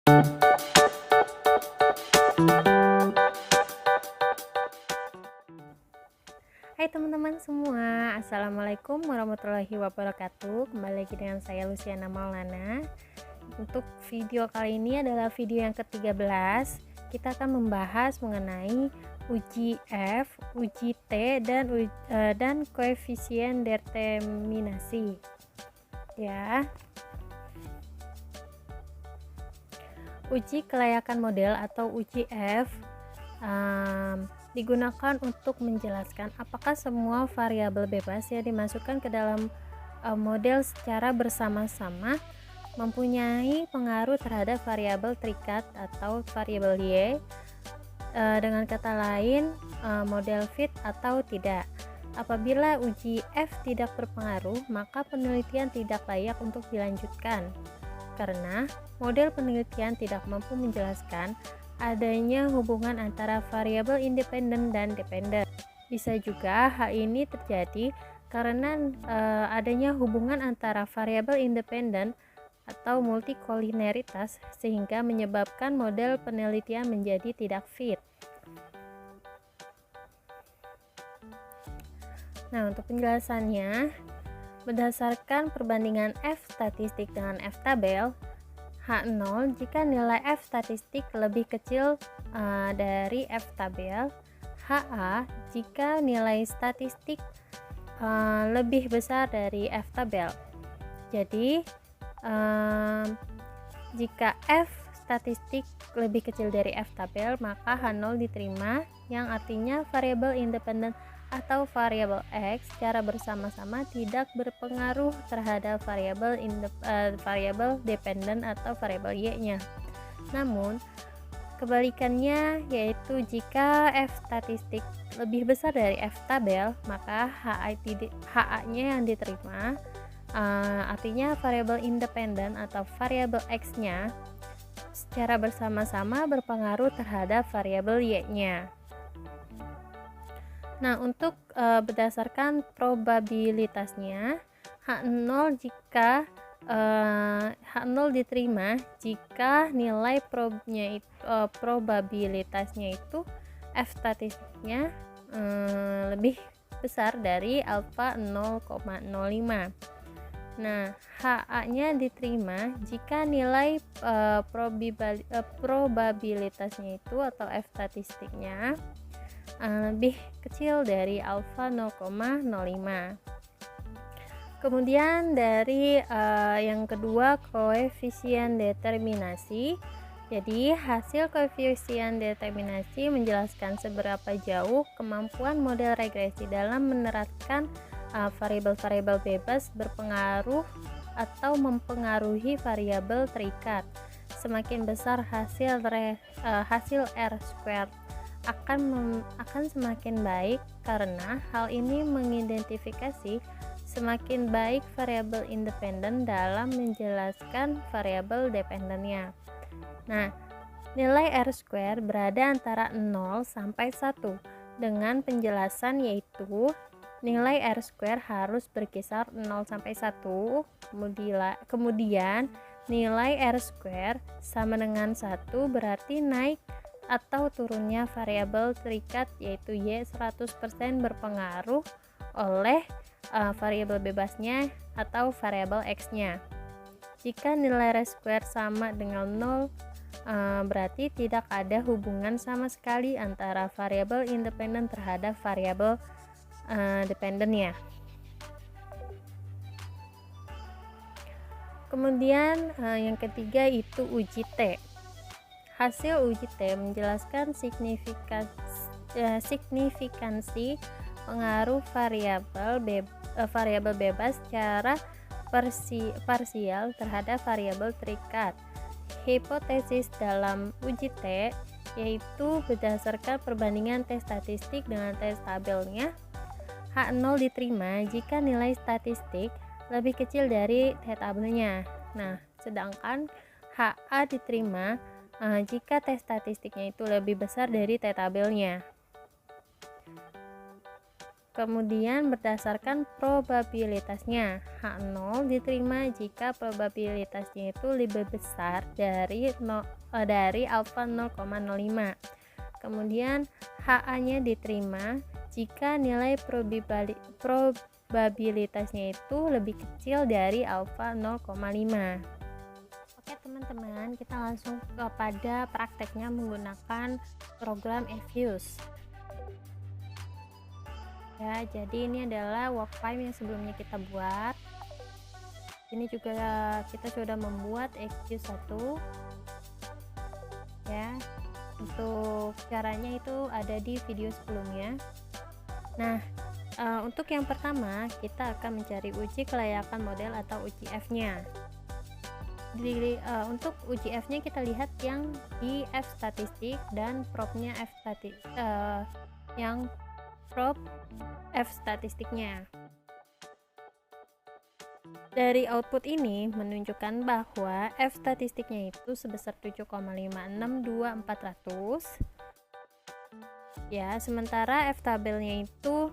Hai teman-teman semua, Assalamualaikum warahmatullahi wabarakatuh. Kembali lagi dengan saya Luciana Maulana. Untuk video kali ini adalah video yang ke-13. Kita akan membahas mengenai uji F, uji T, dan koefisien determinasi. Ya. Uji kelayakan model atau uji F digunakan untuk menjelaskan apakah semua variabel bebas yang dimasukkan ke dalam model secara bersama-sama mempunyai pengaruh terhadap variabel terikat atau variabel Y, dengan kata lain model fit atau tidak. Apabila uji F tidak berpengaruh, maka penelitian tidak layak untuk dilanjutkan karena model penelitian tidak mampu menjelaskan adanya hubungan antara variabel independen dan dependen. Bisa juga hal ini terjadi karena adanya hubungan antara variabel independen atau multikoliniaritas sehingga menyebabkan model penelitian menjadi tidak fit. Nah, untuk penjelasannya, berdasarkan perbandingan F statistik dengan F tabel, H0 jika nilai F statistik lebih kecil dari F tabel, HA jika nilai statistik lebih besar dari F tabel. Jadi jika F statistik lebih kecil dari F tabel, maka H0 diterima, yang artinya variabel independen atau variabel X secara bersama-sama tidak berpengaruh terhadap variabel dependen atau variabel Y-nya. Namun, kebalikannya yaitu jika F statistik lebih besar dari F tabel, maka HA-nya yang diterima, artinya variabel independen atau variabel X-nya secara bersama-sama berpengaruh terhadap variabel Y-nya. Nah, untuk berdasarkan probabilitasnya, H0 diterima jika nilai probabilitasnya itu F statistiknya lebih besar dari alfa 0,05. Nah, HA-nya diterima jika nilai probabilitasnya itu atau F statistiknya lebih kecil dari alfa 0,05. Kemudian dari yang kedua, koefisien determinasi. Jadi hasil koefisien determinasi menjelaskan seberapa jauh kemampuan model regresi dalam menerapkan variabel-variabel bebas berpengaruh atau mempengaruhi variabel terikat. Semakin besar hasil R squared akan semakin baik karena hal ini mengidentifikasi semakin baik variabel independen dalam menjelaskan variabel dependennya. Nah, nilai R square berada antara 0 sampai 1 dengan penjelasan yaitu nilai R square harus berkisar 0 sampai 1, kemudian nilai R square sama dengan 1 berarti naik atau turunnya variabel terikat yaitu Y 100% berpengaruh oleh variabel bebasnya atau variabel X-nya. Jika nilai R square sama dengan 0, berarti tidak ada hubungan sama sekali antara variabel independen terhadap variabel dependennya. Kemudian yang ketiga itu uji T. Hasil uji T menjelaskan signifikansi pengaruh variabel bebas secara parsial terhadap variabel terikat. Hipotesis dalam uji T yaitu berdasarkan perbandingan T statistik dengan T tabelnya, H0 diterima jika nilai statistik lebih kecil dari T tabelnya. Nah, sedangkan HA diterima jika T statistiknya itu lebih besar dari T tabelnya. Kemudian berdasarkan probabilitasnya, H0 diterima jika probabilitasnya itu lebih besar dari alfa 0,05. Kemudian HA-nya diterima jika nilai probabilitasnya itu lebih kecil dari alfa 0,5. Oke teman-teman, kita langsung kepada prakteknya menggunakan program Fuse. Ya, jadi ini adalah work file yang sebelumnya kita buat. Ini juga kita sudah membuat EQ1 ya. Untuk caranya itu ada di video sebelumnya. Nah, untuk yang pertama kita akan mencari uji kelayakan model atau uji F-nya. Untuk uji F-nya kita lihat yang di F statistik dan probe-nya yang probe F statistiknya. Dari output ini menunjukkan bahwa F statistiknya itu sebesar 7,562,400 ya, sementara F tabelnya itu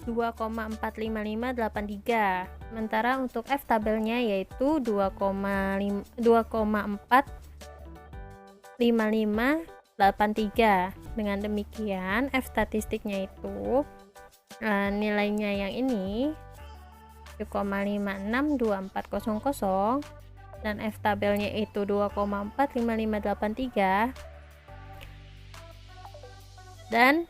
2,45583. Sementara untuk F tabelnya yaitu 2,45583. Dengan demikian F statistiknya itu nilainya yang ini 7,562400 dan F tabelnya itu 2,45583 dan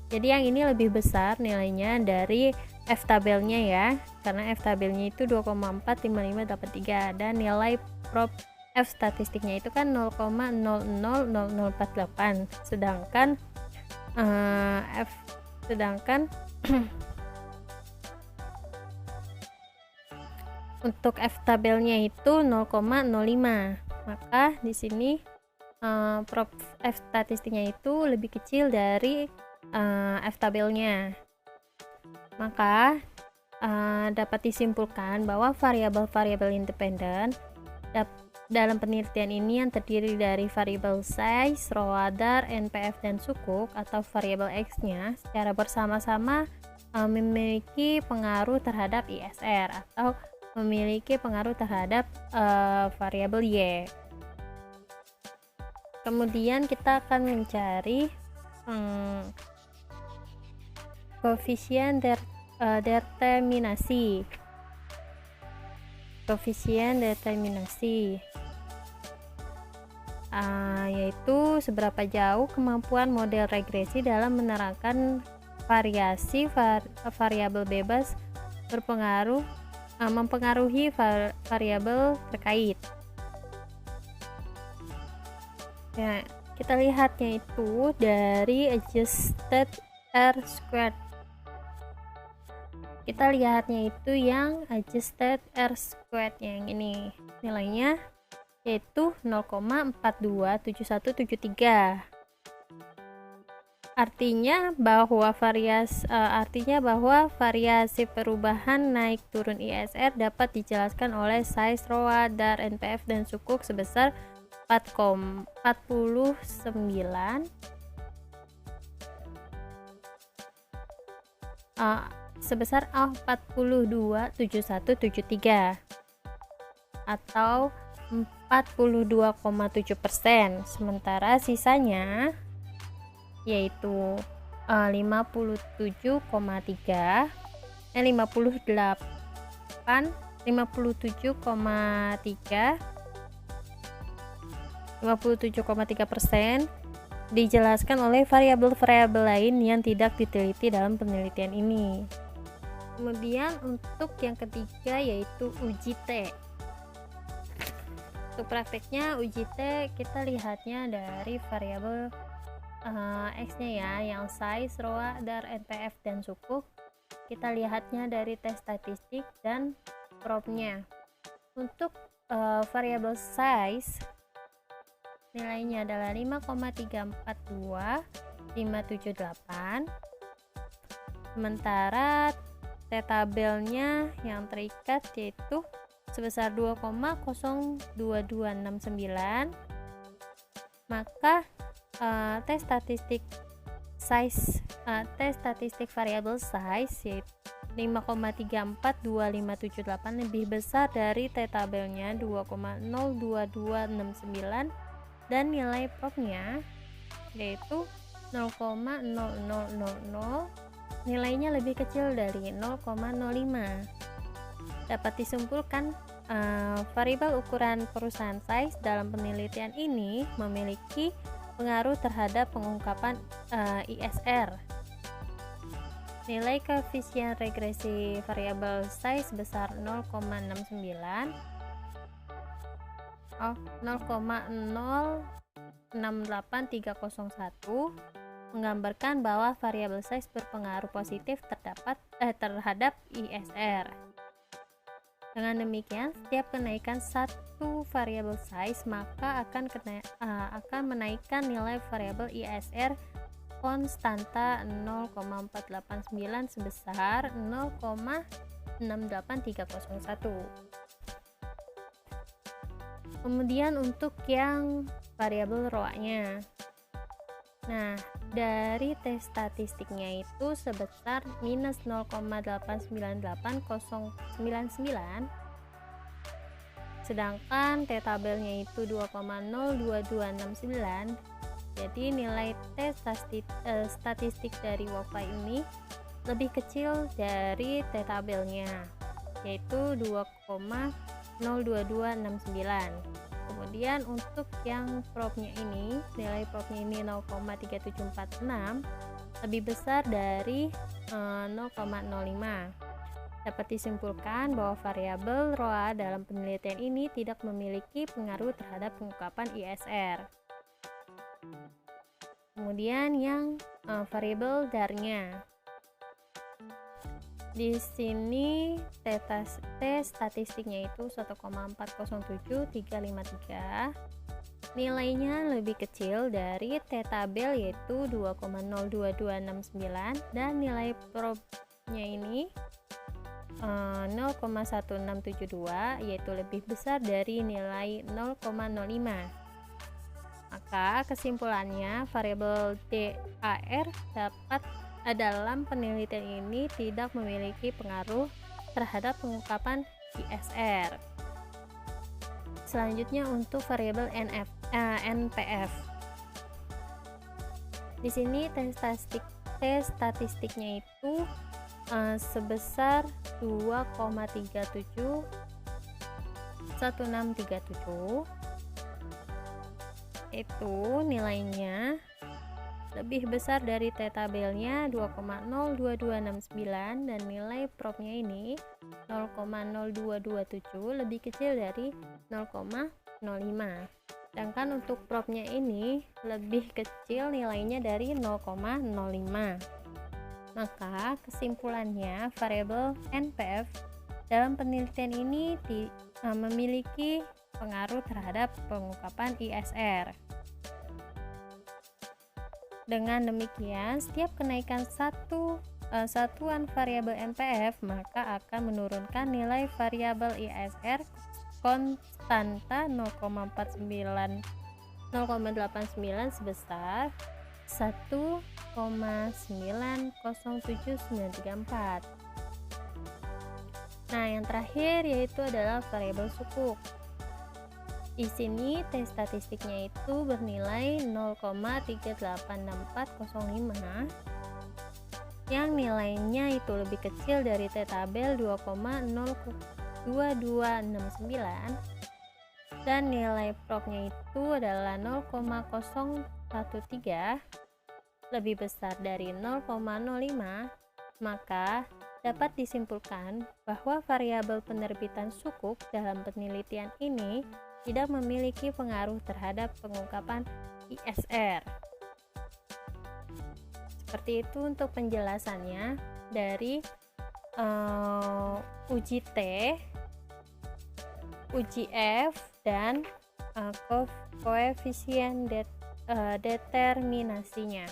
jadi yang ini lebih besar nilainya dari F tabelnya ya, karena F tabelnya itu 2,45583 dan nilai probe F statistiknya itu kan 0,000048, sedangkan untuk F tabelnya itu 0,05. Maka di sini probe F statistiknya itu lebih kecil dari F tabelnya. Maka dapat disimpulkan bahwa variabel-variabel independen dalam penelitian ini yang terdiri dari variabel size, Shroeder, NPF, dan sukuk atau variabel X-nya secara bersama-sama memiliki pengaruh terhadap ISR atau memiliki pengaruh terhadap variabel Y. Kemudian kita akan mencari koefisien determinasi. Yaitu seberapa jauh kemampuan model regresi dalam menerangkan variasi variabel bebas mempengaruhi variabel terkait. Ya, kita lihatnya itu dari adjusted R-squared. Kita lihatnya itu yang adjusted R-squared yang ini, nilainya yaitu 0,427173. Artinya bahwa variasi perubahan naik turun ISR dapat dijelaskan oleh size, Shroeder, NPF, dan sukuk sebesar 49 sebesar 427173 atau 42,7%, sementara sisanya yaitu 57,3 dijelaskan oleh variabel-variabel lain yang tidak diteliti dalam penelitian ini. Kemudian untuk yang ketiga yaitu uji T. Untuk prakteknya uji T kita lihatnya dari variabel X-nya ya, yang size, Shroeder, NPF, dan sukuk. Kita lihatnya dari tes statistik dan probe-nya. Untuk variabel size nilainya adalah 5,342578, sementara T tabelnya yang terikat yaitu sebesar 2,02269. Maka tes statistik variabel size yaitu 5,342578 lebih besar dari T-tabelnya 2,02269 dan nilai propnya yaitu 0,0000, nilainya lebih kecil dari 0,05. Dapat disimpulkan variabel ukuran perusahaan size dalam penelitian ini memiliki pengaruh terhadap pengungkapan ISR. Nilai koefisien regresi variabel size sebesar 0,69 0,068301 menggambarkan bahwa variabel size berpengaruh positif terhadap ISR. Dengan demikian, setiap kenaikan satu variabel size maka akan menaikkan nilai variabel ISR konstanta 0,489 sebesar 0,68301. Kemudian untuk yang variabel ROA-nya. Nah, dari tes statistiknya itu sebesar minus 0,898099, sedangkan T-tabelnya itu 2,02269. Jadi nilai tes statistik dari WOPA ini lebih kecil dari T-tabelnya, yaitu 2,02269. Kemudian untuk yang propnya ini, nilai propnya ini 0,3746 lebih besar dari 0,05. Dapat disimpulkan bahwa variabel ROA dalam penelitian ini tidak memiliki pengaruh terhadap pengungkapan ISR. Kemudian yang variabel DAR-nya. Di sini T statistiknya itu 1,407353. Nilainya lebih kecil dari T-tabel yaitu 2,02269 dan nilai probnya ini 0,1672 yaitu lebih besar dari nilai 0,05. Maka kesimpulannya variabel DAR dalam penelitian ini tidak memiliki pengaruh terhadap pengungkapan ISR. Selanjutnya untuk variabel NPF. Di sini tes statistiknya itu sebesar 2,371637. Itu nilainya lebih besar dari T-tabelnya 2,02269 dan nilai propnya ini 0,0227 lebih kecil dari 0,05. Sedangkan untuk propnya ini lebih kecil nilainya dari 0,05. Maka kesimpulannya variabel NPF dalam penelitian ini memiliki pengaruh terhadap pengungkapan ISR. Dengan demikian, setiap kenaikan satuan variabel NPF maka akan menurunkan nilai variabel ISR konstanta 0,89 sebesar 1,907934. Nah, yang terakhir yaitu adalah variabel sukuk. Di sini tes statistiknya itu bernilai 0,386405 yang nilainya itu lebih kecil dari T-tabel 2,02269 dan nilai propnya itu adalah 0,013 lebih besar dari 0,05. Maka dapat disimpulkan bahwa variabel penerbitan sukuk dalam penelitian ini tidak memiliki pengaruh terhadap pengungkapan ISR. Seperti itu untuk penjelasannya dari uji T, uji F, dan koefisien determinasinya.